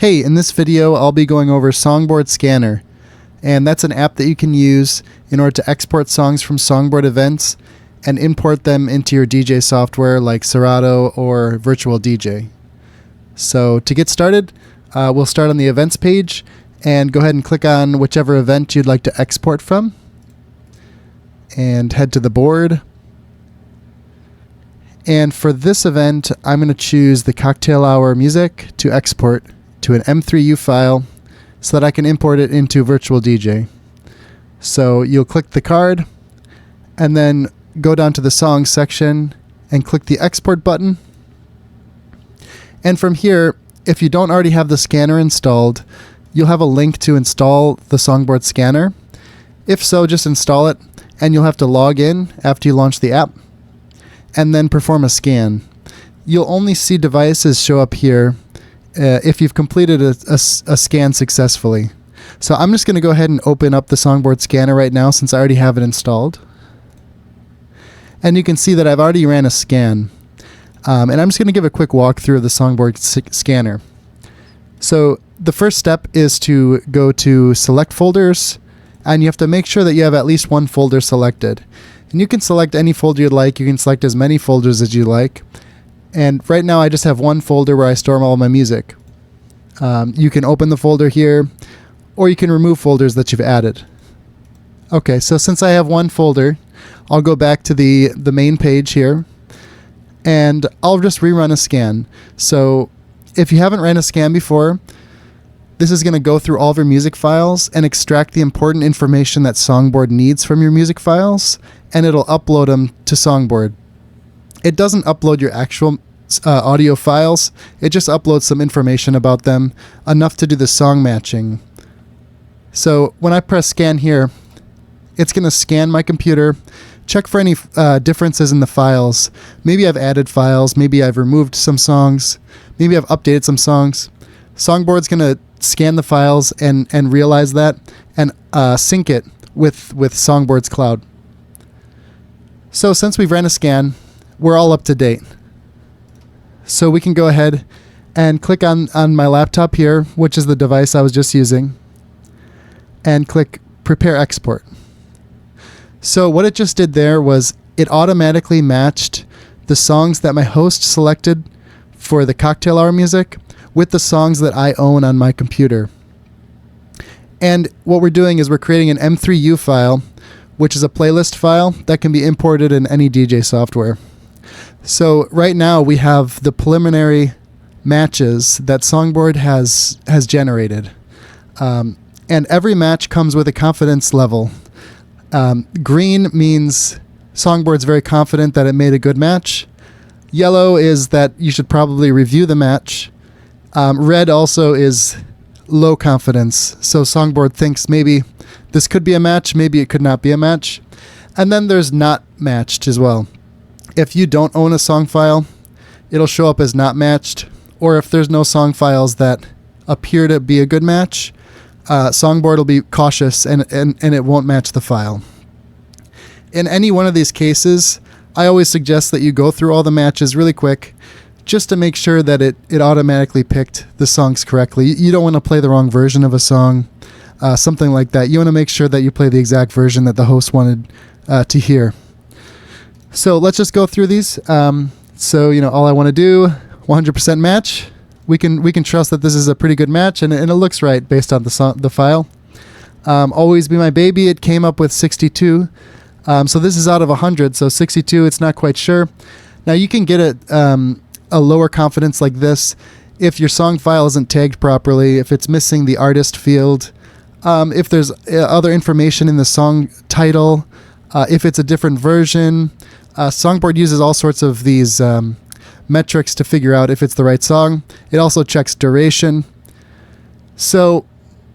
Hey, in this video I'll be going over SongBoard Scanner, and that's an app that you can use in order to export songs from SongBoard events and import them into your DJ software like Serato or Virtual DJ. So to get started, we'll start on the events page and go ahead and click on whichever event you'd like to export from and head to the board. And for this event, I'm going to choose the cocktail hour music to export to an M3U file so that I can import it into Virtual DJ. So you'll click the card and then go down to the songs section and click the export button. And from here, if you don't already have the scanner installed, you'll have a link to install the SongBoard Scanner. If so, just install it and you'll have to log in after you launch the app and then perform a scan. You'll only see devices show up here if you've completed a scan successfully. So I'm just going to go ahead and open up the SongBoard Scanner right now since I already have it installed. And you can see that I've already ran a scan. And I'm just going to give a quick walkthrough of the SongBoard Scanner. So the first step is to go to Select Folders, and you have to make sure that you have at least one folder selected. And you can select any folder you'd like. You can select as many folders as you like. And right now I just have one folder where I store all my music. You can open the folder here, or you can remove folders that you've added. Okay, so since I have one folder, I'll go back to the main page here, and I'll just rerun a scan. So if you haven't ran a scan before, this is going to go through all of your music files and extract the important information that SongBoard needs from your music files, and it'll upload them to SongBoard. It doesn't upload your actual audio files. It just uploads some information about them, enough to do the song matching. So when I press scan here, it's going to scan my computer, check for any differences in the files. Maybe I've added files, maybe I've removed some songs, maybe I've updated some songs. SongBoard's going to scan the files and realize that and sync it with SongBoard's cloud. So since we've ran a scan, we're all up to date. So we can go ahead and click on my laptop here, which is the device I was just using, and click Prepare Export. So what it just did there was it automatically matched the songs that my host selected for the cocktail hour music with the songs that I own on my computer. And what we're doing is we're creating an M3U file, which is a playlist file that can be imported in any DJ software. So right now we have the preliminary matches that SongBoard has generated. And every match comes with a confidence level. Green means SongBoard's very confident that it made a good match. Yellow is that you should probably review the match. Red also is low confidence. So SongBoard thinks maybe this could be a match, maybe it could not be a match. And then there's not matched as well. If you don't own a song file, it'll show up as not matched. Or if there's no song files that appear to be a good match, SongBoard will be cautious and it won't match the file. In any one of these cases, I always suggest that you go through all the matches really quick just to make sure that it automatically picked the songs correctly. You don't want to play the wrong version of a song, something like that. You want to make sure that you play the exact version that the host wanted to hear. So let's just go through these. So all I want to do, 100% match. We can trust that this is a pretty good match, and it looks right based on the file. Always Be My Baby, it came up with 62. So this is out of 100, so 62, it's not quite sure. Now you can get a lower confidence like this if your song file isn't tagged properly, if it's missing the artist field, if there's other information in the song title, if it's a different version. SongBoard uses all sorts of these metrics to figure out if it's the right song. It also checks duration. So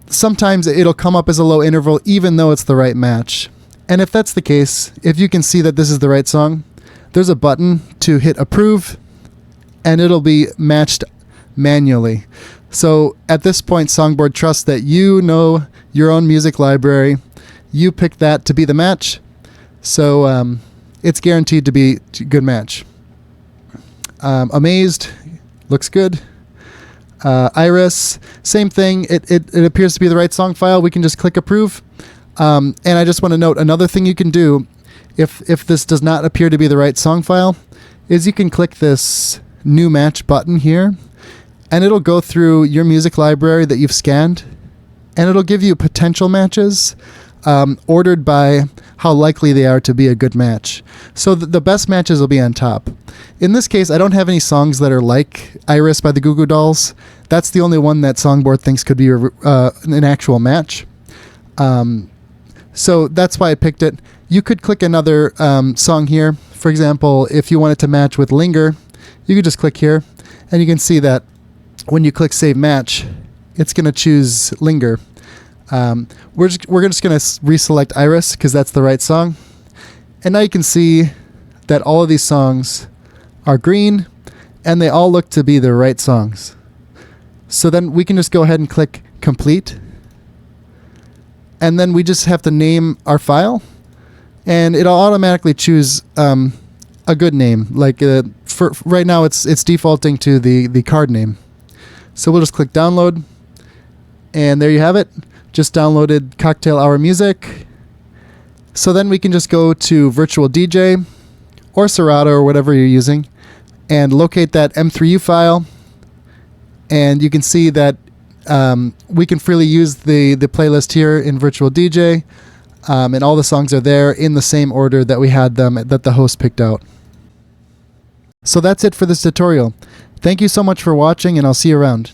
sometimes it'll come up as a low interval even though it's the right match. And if that's the case, if you can see that this is the right song, there's a button to hit approve and it'll be matched manually. So at this point, SongBoard trusts that you know your own music library. You picked that to be the match. So it's guaranteed to be a good match. Amazed, looks good. Iris, same thing. It appears to be the right song file. We can just click approve. And I just want to note another thing you can do if this does not appear to be the right song file is you can click this new match button here, and it'll go through your music library that you've scanned, and it'll give you potential matches ordered by how likely they are to be a good match. So the best matches will be on top. In this case, I don't have any songs that are like Iris by the Goo Goo Dolls. That's the only one that SongBoard thinks could be an actual match. So that's why I picked it. You could click another song here. For example, if you wanted to match with Linger, you could just click here, and you can see that when you click Save Match, it's going to choose Linger. We're just going to reselect Iris because that's the right song. And now you can see that all of these songs are green, and they all look to be the right songs. So then we can just go ahead and click Complete. And then we just have to name our file, and it'll automatically choose a good name. Like for right now, it's defaulting to the card name. So we'll just click Download, and there you have it. Just downloaded Cocktail Hour music. So then we can just go to Virtual DJ or Serato or whatever you're using and locate that M3U file, and you can see that we can freely use the playlist here in Virtual DJ, and all the songs are there in the same order that we had them, that the host picked out. So that's it for this tutorial. Thank you so much for watching, and I'll see you around.